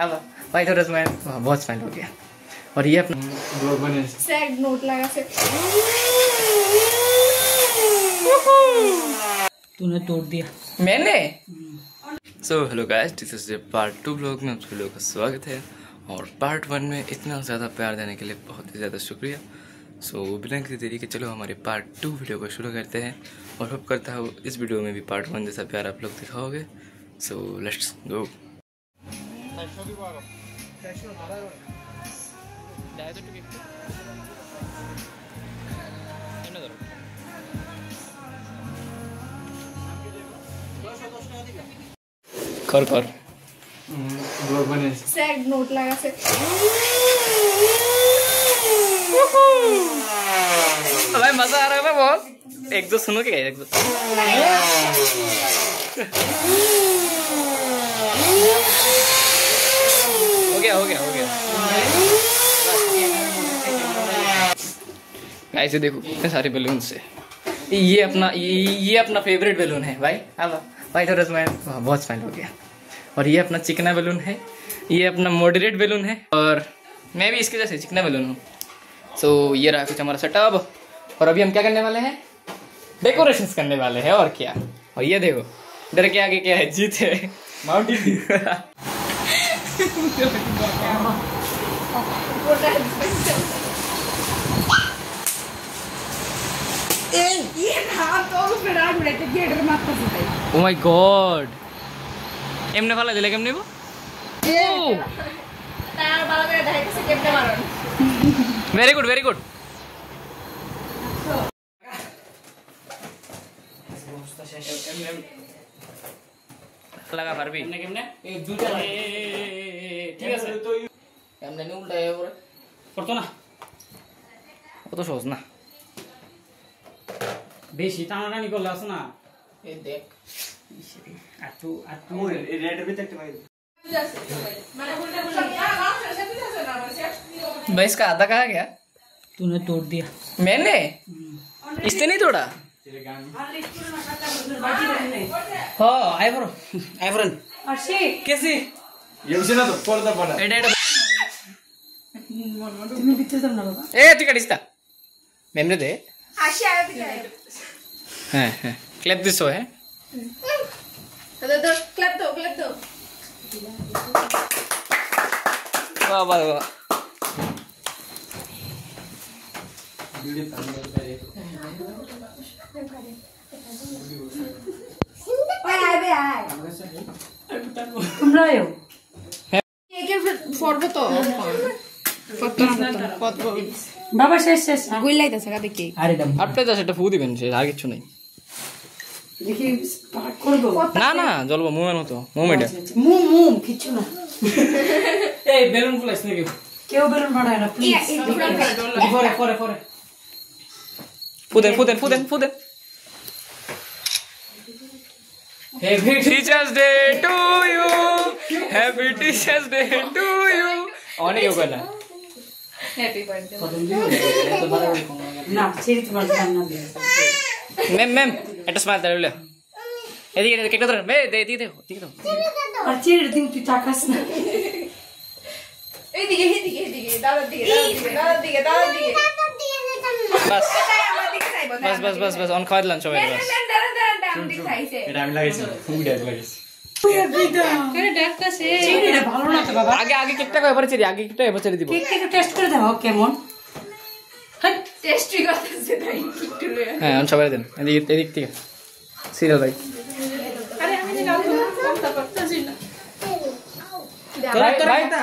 अब भाई थोड़ा मैं बहुत स्पेंड हो गया। और ये अपना ब्लॉग बने सैड नोट लगा से तूने तोड़ दिया मैंने। So hello guys, this is part 2 blog में आप सभी लोगों का स्वागत है। और पार्ट 1 में इतना ज़्यादा प्यार देने के लिए बहुत ही ज़्यादा शुक्रिया। सो बिना किसी देरी के चलो हमारे पार्ट 2 वीडियो को शुरू करते हैं। और होप करता हूँ इस वीडियो में भी पार्ट 1 जैसा प्यार आप लोग दिखाओगे। So let's go. कर कर ब्लॉग बने सैड नोट लगा से भाई मजा आ रहा है ना बहुत। एक दो सुनो क्या एक दो। हो गया ऐसे देखो इतने सारे बैलून से। ये अपना फेवरेट बैलून है भाई। अब भाई थोड़ा मैं बहुत स्पेंड हो गया। और ये अपना चिकना बैलून है, ये अपना मॉडरेट बैलून है और मैं भी इसके जैसे चिकना बैलून हूँ। सो ये रहा कुछ हमारा सेटअप। और अभी हम क्या करने वाले हैं, डेकोरेशंस करने वाले हैं और क्या। और ये देखो डर के आगे क्या है, जीत है माउंटेन। ओ माय गॉड, एमने फाला दिले केमने वो वेरी गुड वेरी गुड। लगा पर भी केमने एक दूटा ঠিক আছে কেমনে নি উল্টায় পড়ে করতো না কত সহজ না, বেশি টানাটানি করলে আছে না। এই দেখ একটু রেড भी तक भाई भाई इसका आधा कहाँ गया? तूने तोड़ दिया मैंने इससे नहीं तोड़ा। हाँ आइवरन कैसी ये उसे ना तो पर्दा बना ए तू कटिस्ता मेमने दे आशी आया दिखा हैं क्लिप दिस हो है तो क्लिप दो वाह वाह वाह। বাবা শেষ শেষ গুইলাইতাছে কা দেখি আরে দাম আপনি তো সেটা ফু দিবেন, সে আর কিছু নাই। দেখি স্টার্ট করব না না জ্বলবো মুমের মতো মুমেটা মুম কিছু না। এই বেলুন ফুলাইছ নাকি? কেউ বেলুন বাড়ায় না প্লিজ। পরে ফুদেন Happy Teachers Day to you, Happy Teachers Day to you। অনেক হোক না হ্যাপি বার্থডে না ছেড়ে তোমার জানা দিয়ে ম্যাম একটা স্মাইল দাও লে এদিকে কেটে ধরেন বে এদিকে দেখো আর ছেড়ে দিও তুই তাকাস না। এইদিকে দাদার দিকে বাস অন খাওয়া দিলাম সবাই বাস। এটা আমি লাগাইছি খুব ড্যাগ লাগাইছি ভালো না তো বাবা। আগে কেকটা এবারে ছেড়ে এবার ছেড়ে দিব। কেক টেস্ট করে দাও কেমন। টেস্টি করতেছে তাই একটু হ্যাঁ অন সবাই দেন এদিক থেকে সিরিয়াল ভাই। আরে আমি না কথা করতেছি না ভাই না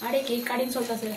আরে কেক কাটিং চলতেছে।